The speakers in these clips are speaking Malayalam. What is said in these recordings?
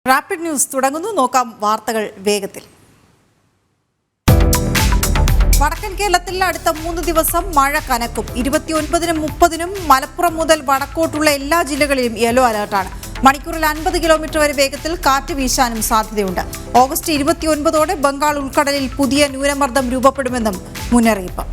റാപ്പിഡ് ന്യൂസ് തുടങ്ങുന്നു. നോക്കാം വാർത്തകൾ വേഗത്തിൽ. വടക്കൻ കേരളത്തിൽ അടുത്ത 3 ദിവസം മഴ കനക്കും. 29-നും 30-നും മലപ്പുറം മുതൽ വടക്കോട്ടുള്ള എല്ലാ ജില്ലകളിലും യെല്ലോ അലർട്ടാണ്. മണിക്കൂറിൽ 50 കിലോമീറ്റർ വരെ വേഗത്തിൽ കാറ്റ് വീശാനും സാധ്യതയുണ്ട്. ഓഗസ്റ്റ് 29ഓടെ ബംഗാൾ ഉൾക്കടലിൽ പുതിയ ന്യൂനമർദ്ദം രൂപപ്പെടുമെന്നും മുന്നറിയിപ്പ്.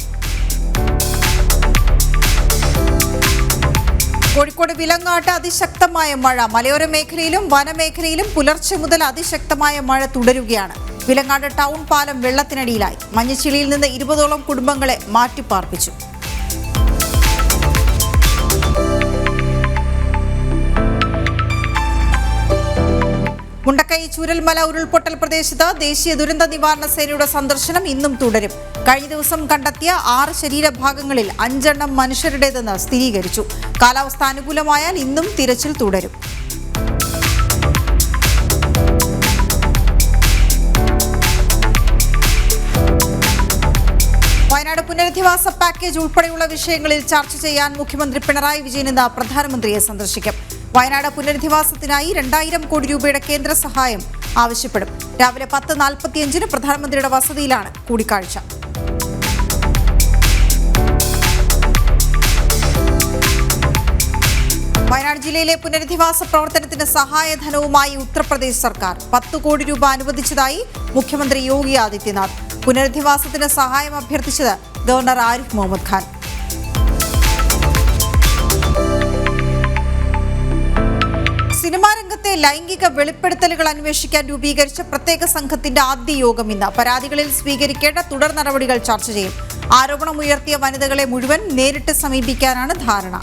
കോഴിക്കോട് വിലങ്ങാട്ട് അതിശക്തമായ മഴ. മലയോര മേഖലയിലും വനമേഖലയിലും പുലർച്ചെ മുതൽ അതിശക്തമായ മഴ തുടരുകയാണ്. വിലങ്ങാട് ടൗൺ പാലം വെള്ളത്തിനടിയിലായി. മഞ്ഞച്ചിലിയിൽ നിന്ന് 20ഓളം കുടുംബങ്ങളെ മാറ്റിപ്പാർപ്പിച്ചു. മുണ്ടക്കൈ ചൂരൽമല ഉരുൾപൊട്ടൽ പ്രദേശത്ത് ദേശീയ ദുരന്ത നിവാരണ സേനയുടെ സന്ദർശനം ഇന്നും തുടരും. കഴിഞ്ഞ ദിവസം കണ്ടെത്തിയ 6 ശരീരഭാഗങ്ങളിൽ 5 എണ്ണം മനുഷ്യരുടേതെന്ന് സ്ഥിരീകരിച്ചു. കാലാവസ്ഥ അനുകൂലമായാൽ ഇന്നും തിരച്ചിൽ തുടരും. വയനാട് പുനരധിവാസ പാക്കേജ് ഉൾപ്പെടെയുള്ള വിഷയങ്ങളിൽ ചർച്ച ചെയ്യാൻ മുഖ്യമന്ത്രി പിണറായി വിജയൻ ഇന്ന് പ്രധാനമന്ത്രിയെ സന്ദർശിക്കും. വയനാട് പുനരധിവാസത്തിനായി 2000 കോടി രൂപയുടെ കേന്ദ്ര സഹായം ആവശ്യപ്പെടും. രാവിലെ 10:45-ന് പ്രധാനമന്ത്രിയുടെ വസതിയിലാണ് കൂടിക്കാഴ്ച. വയനാട് ജില്ലയിലെ പുനരധിവാസ പ്രവർത്തനത്തിന് സഹായധനവുമായി ഉത്തർപ്രദേശ് സർക്കാർ 10 കോടി രൂപ അനുവദിച്ചതായി മുഖ്യമന്ത്രി യോഗി ആദിത്യനാഥ്. പുനരധിവാസത്തിന് സഹായം അഭ്യർത്ഥിച്ചത് ഗവർണർ ആരിഫ് മുഹമ്മദ് ഖാൻ. സിനിമാ രംഗത്തെ ലൈംഗിക വെളിപ്പെടുത്തലുകൾ അന്വേഷിക്കാൻ രൂപീകരിച്ച പ്രത്യേക സംഘത്തിന്റെ ആദ്യ യോഗം ഇന്ന്. പരാതികളിൽ സ്വീകരിക്കേണ്ട തുടർ നടപടികൾ ചർച്ച ചെയ്യും. ആരോപണമുയർത്തിയ വനിതകളെ മുഴുവൻ നേരിട്ട് സമീപിക്കാനാണ് ധാരണ.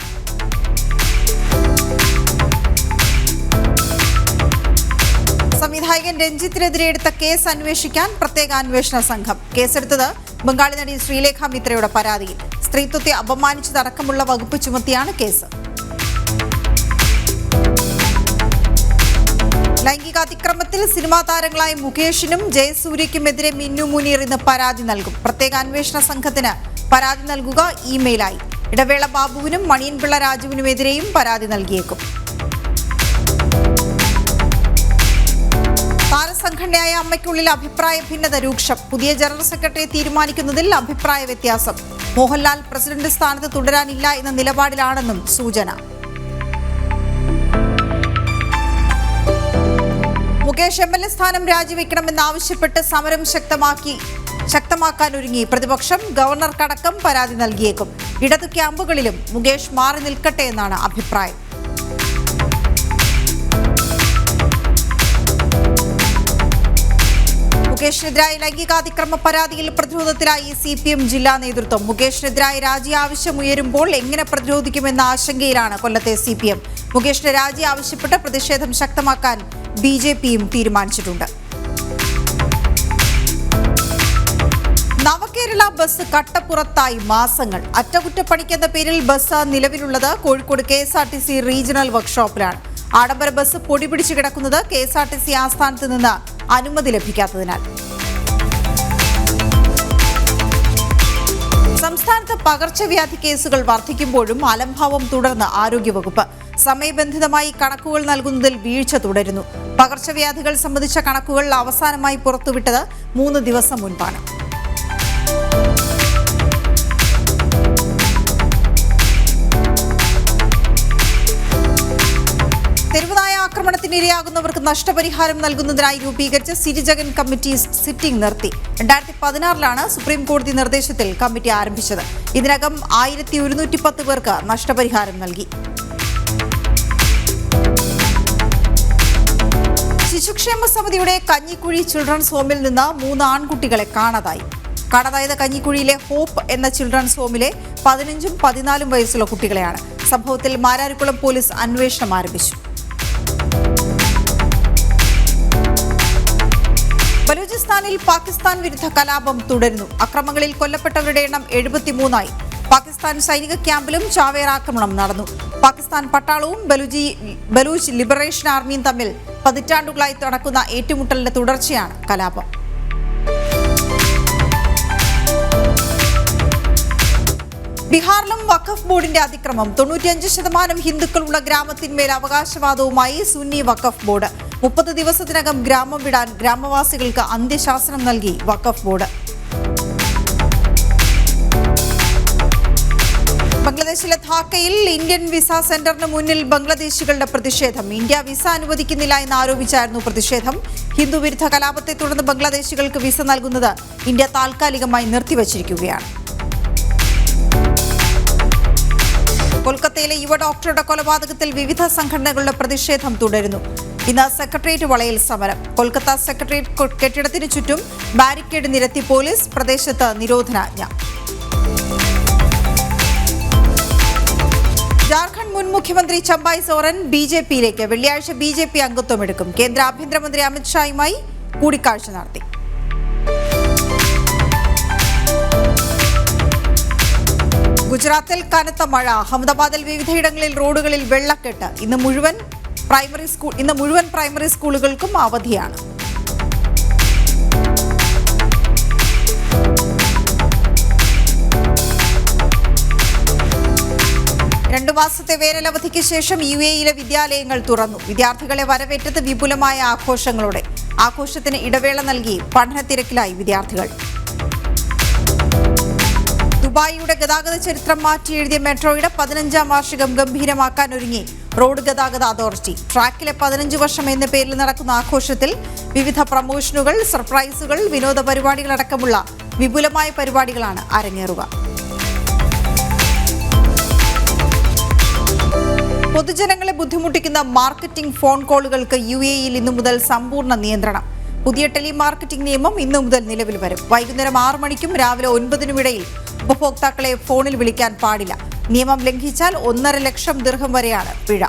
സംവിധായകൻ രഞ്ജിത്തിനെതിരെ എടുത്ത കേസ് അന്വേഷിക്കാൻ പ്രത്യേക അന്വേഷണ സംഘം. കേസെടുത്തത് ബംഗാളി നടി ശ്രീലേഖ മിത്രയുടെ പരാതിയിൽ. സ്ത്രീത്വത്തെ അപമാനിച്ചതടക്കമുള്ള വകുപ്പ് ചുമത്തിയാണ് കേസ്. ലൈംഗികാതിക്രമത്തിൽ സിനിമാ താരങ്ങളായ മുകേഷിനും ജയസൂര്യയ്ക്കുമെതിരെ മിന്നു മുനീർ ഇന്ന് പരാതി നൽകും. പ്രത്യേക അന്വേഷണ സംഘത്തിന് പരാതി നൽകുക ഇമെയിലായി. ഇടവേള ബാബുവിനും മണിയൻപിള്ള രാജുവിനുമെതിരെയും പരാതി നൽകിയേക്കും. താരസംഘടനയായ അമ്മയ്ക്കുള്ളിൽ അഭിപ്രായ ഭിന്നത രൂക്ഷം. പുതിയ ജനറൽ സെക്രട്ടറിയെ തീരുമാനിക്കുന്നതിൽ അഭിപ്രായ വ്യത്യാസം. മോഹൻലാൽ പ്രസിഡന്റ് സ്ഥാനത്ത് തുടരാനില്ല എന്ന നിലപാടിലാണെന്നും സൂചന. മുകേഷ് MLA സ്ഥാനം രാജിവെക്കണമെന്നാവശ്യപ്പെട്ട് സമരം ശക്തമാക്കാനൊരുങ്ങി പ്രതിപക്ഷം. ഗവർണർക്കടക്കം പരാതി നൽകിയേക്കും. ഇടതു ക്യാമ്പുകളിലും മുകേഷ് മാറി നിൽക്കട്ടെ എന്നാണ് അഭിപ്രായം. മുകേഷിനെതിരായ ലൈംഗികാതിക്രമ പരാതിയിൽ പ്രതിരോധത്തിലായി CPM ജില്ലാ നേതൃത്വം. മുകേഷിനെതിരായ രാജി ആവശ്യമുയരുമ്പോൾ എങ്ങനെ പ്രതിരോധിക്കുമെന്ന ആശങ്കയിലാണ് കൊല്ലത്തെ CPM. മുകേഷിന്റെ രാജി ആവശ്യപ്പെട്ട് പ്രതിഷേധം ശക്തമാക്കാൻ BJPയും തീരുമാനിച്ചിട്ടുണ്ട്. നവകേരള ബസ് കട്ടപ്പുറത്തായി മാസങ്ങൾ. അറ്റകുറ്റപ്പണിക്കെന്ന പേരിൽ ബസ് നിലവിലുള്ളത് കോഴിക്കോട് KSRTC റീജിയണൽ വർക്ക്ഷോപ്പിലാണ്. ആഡംബര ബസ് പൊടി പിടിച്ചു കിടക്കുന്നത് KSRTC ആസ്ഥാനത്ത് നിന്ന് അനുമതി ലഭിക്കാത്തതിനാൽ. സംസ്ഥാനത്ത് പകർച്ചവ്യാധി കേസുകൾ വർദ്ധിക്കുമ്പോഴും അലംഭാവം തുടർന്ന് ആരോഗ്യവകുപ്പ്. സമയബന്ധിതമായി കണക്കുകൾ നൽകുന്നതിൽ വീഴ്ച തുടരുന്നു. പകർച്ചവ്യാധികൾ സംബന്ധിച്ച കണക്കുകൾ അവസാനമായി പുറത്തുവിട്ടത് 3 ദിവസം മുൻപാണ്. തെരുവുനായ ആക്രമണത്തിനിരയാകുന്നവർക്ക് നഷ്ടപരിഹാരം നൽകുന്നതിനായി രൂപീകരിച്ച സിരിജഗൻ കമ്മിറ്റി സിറ്റിംഗ് നിർത്തി. 2016-ലാണ് സുപ്രീം കോടതി നിർദ്ദേശത്തിൽ കമ്മിറ്റി ആരംഭിച്ചത്. ഇതിനകം 1110 പേർക്ക് നഷ്ടപരിഹാരം നൽകി. ശിശുക്ഷേമ സമിതിയുടെ കഞ്ഞിക്കുഴി ചിൽഡ്രൻസ് ഹോമിൽ നിന്ന് 3 ആൺകുട്ടികളെ കാണാതായത് കഞ്ഞിക്കുഴിയിലെ ഹോപ്പ് എന്ന ചിൽഡ്രൻസ് ഹോമിലെ 15ഉം 14ഉം വയസ്സുള്ള കുട്ടികളെയാണ്. സംഭവത്തിൽ മാരാരിക്കുളം പോലീസ് അന്വേഷണം ആരംഭിച്ചു. ബലൂചിസ്ഥാനിൽ പാകിസ്ഥാൻ വിരുദ്ധ കലാപം തുടരുന്നു. അക്രമങ്ങളിൽ കൊല്ലപ്പെട്ടവരുടെ എണ്ണം 73ആയി. പാകിസ്ഥാൻ സൈനിക ക്യാമ്പിലും ചാവേർ ആക്രമണം നടന്നു. പാകിസ്ഥാൻ പട്ടാളവും ബലൂച്ച് ലിബറേഷൻ ആർമിയും തമ്മിൽ പതിറ്റാണ്ടുകളായി നടക്കുന്ന ഏറ്റുമുട്ടലിന്റെ തുടർച്ചയാണ് കലാപം. ബീഹാറിലും വഖഫ് ബോർഡിന്റെ അതിക്രമം. 95% ഹിന്ദുക്കളുള്ള ഗ്രാമത്തിന്മേൽ അവകാശവാദവുമായി സുന്നി വഖഫ് ബോർഡ്. 30 ദിവസത്തിനകം ഗ്രാമം വിടാൻ ഗ്രാമവാസികൾക്ക് അന്ത്യശാസനം നൽകി വഖഫ് ബോർഡ്. ബംഗ്ലാദേശിലെ ധാക്കയിൽ ഇന്ത്യൻ വിസ സെന്ററിന് മുന്നിൽ ബംഗ്ലാദേശികളുടെ പ്രതിഷേധം. ഇന്ത്യ വിസ അനുവദിക്കുന്നില്ല എന്നാരോപിച്ചായിരുന്നു പ്രതിഷേധം. ഹിന്ദു വിരുദ്ധ കലാപത്തെ തുടർന്ന് ബംഗ്ലാദേശികൾക്ക് വിസ നൽകുന്നത് ഇന്ത്യ താൽക്കാലികമായി നിർത്തിവച്ചിരിക്കുകയാണ്. കൊൽക്കത്തയിലെ യുവ ഡോക്ടറുടെ കൊലപാതകത്തിൽ വിവിധ സംഘടനകളുടെ പ്രതിഷേധം തുടരുന്നു. ഇന്ന് സെക്രട്ടേറിയറ്റ് വളയിൽ സമരം. കൊൽക്കത്ത സെക്രട്ടേറിയറ്റ് കെട്ടിടത്തിന് ചുറ്റും ബാരിക്കേഡ് നിരത്തി പോലീസ്. പ്രദേശത്ത് നിരോധനാജ്ഞ. ജാർഖണ്ഡ് മുൻ മുഖ്യമന്ത്രി ചമ്പായ് സോറൻ BJPയിലേക്ക് വെള്ളിയാഴ്ച BJP അംഗത്വമെടുക്കും. കേന്ദ്ര ആഭ്യന്തരമന്ത്രി അമിത്ഷായുമായി കൂടിക്കാഴ്ച നടത്തി. ഗുജറാത്തിൽ കനത്ത മഴ. അഹമ്മദാബാദിൽ വിവിധയിടങ്ങളിൽ റോഡുകളിൽ വെള്ളക്കെട്ട്. ഇന്ന് മുഴുവൻ പ്രൈമറി സ്കൂളുകൾക്കും അവധിയാണ്. രണ്ടു മാസത്തെ വേനലവധിക്ക് ശേഷം UAEയിലെ വിദ്യാലയങ്ങൾ തുറന്നു. വിദ്യാർത്ഥികളെ വരവേറ്റത് വിപുലമായ ആഘോഷങ്ങളോടെ. ആഘോഷത്തിന് ഇടവേള നൽകി പഠനത്തിരക്കിലായി വിദ്യാർത്ഥികൾ. ദുബായിയുടെ ഗതാഗത ചരിത്രം മാറ്റി എഴുതിയ മെട്രോയുടെ 15ാം വാർഷികം ഗംഭീരമാക്കാൻ ഒരുങ്ങി റോഡ് ഗതാഗത അതോറിറ്റി. ട്രാക്കിലെ 15 വർഷം എന്ന പേരിൽ നടക്കുന്ന ആഘോഷത്തിൽ വിവിധ പ്രമോഷനുകൾ, സർപ്രൈസുകൾ, വിനോദ പരിപാടികളടക്കമുള്ള വിപുലമായ പരിപാടികളാണ് അരങ്ങേറുക. പൊതുജനങ്ങളെ ബുദ്ധിമുട്ടിക്കുന്ന മാർക്കറ്റിംഗ് ഫോൺ കോളുകൾക്ക് UAEയിൽ ഇന്നു മുതൽ സമ്പൂർണ്ണ നിയന്ത്രണം. പുതിയ ടെലിമാർക്കറ്റിംഗ് നിയമം ഇന്നു മുതൽ നിലവിൽ വരും. വൈകുന്നേരം 6 മണിക്കും രാവിലെ 9 ഇടയിൽ ഉപഭോക്താക്കളെ ഫോണിൽ വിളിക്കാൻ പാടില്ല. നിയമം ലംഘിച്ചാൽ 1.5 ലക്ഷം ദിർഹം വരെയാണ് പിഴ.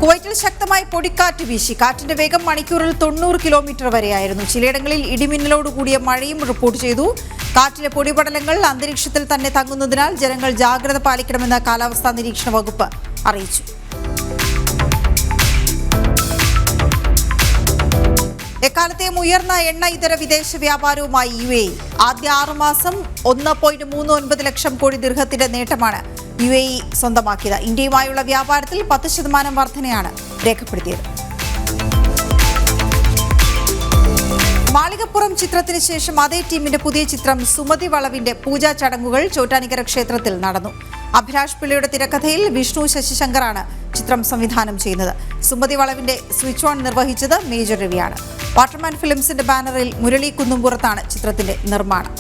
കുവൈറ്റിൽ ശക്തമായി പൊടിക്കാറ്റ് വീശി. കാറ്റിന്റെ വേഗം മണിക്കൂറിൽ 90 കിലോമീറ്റർ വരെയായിരുന്നു. ചിലയിടങ്ങളിൽ ഇടിമിന്നലോടുകൂടിയ മഴയും റിപ്പോർട്ട് ചെയ്തു. കാറ്റിലെ പൊടിപടലങ്ങൾ അന്തരീക്ഷത്തിൽ തന്നെ തങ്ങുന്നതിനാൽ ജനങ്ങൾ ജാഗ്രത പാലിക്കണമെന്ന് കാലാവസ്ഥാ നിരീക്ഷണ വകുപ്പ് അറിയിച്ചു. എക്കാലത്തെയും ഉയർന്ന എണ്ണ ഇതര വിദേശ വ്യാപാരവുമായി UAE. ആദ്യ 6 മാസം 1.39 ലക്ഷം കോടി ദിർഹത്തിന്റെ നേട്ടമാണ് UAE സ്വന്തമാക്കിയത്. ഇന്ത്യയുമായുള്ള വ്യാപാരത്തിൽ 10% വർധനയാണ് രേഖപ്പെടുത്തിയത്. മാളികപ്പുറം ചിത്രത്തിന് ശേഷം അതേ ടീമിന്റെ പുതിയ ചിത്രം സുമതി വളവിന്റെ പൂജാ ചടങ്ങുകൾ ചോറ്റാനിക്കര ക്ഷേത്രത്തിൽ നടന്നു. അഭിലാഷ് പിള്ളയുടെ തിരക്കഥയിൽ വിഷ്ണു ശശിശങ്കറാണ് ചിത്രം സംവിധാനം ചെയ്യുന്നത്. സുമതി വളവിന്റെ സ്വിച്ച് ഓൺ നിർവഹിച്ചത് മേജർ രവിയാണ്. വാട്ടർമാൻ ഫിലിംസിന്റെ ബാനറിൽ മുരളി കുന്നുംപുറത്താണ് ചിത്രത്തിന്റെ നിർമ്മാണം.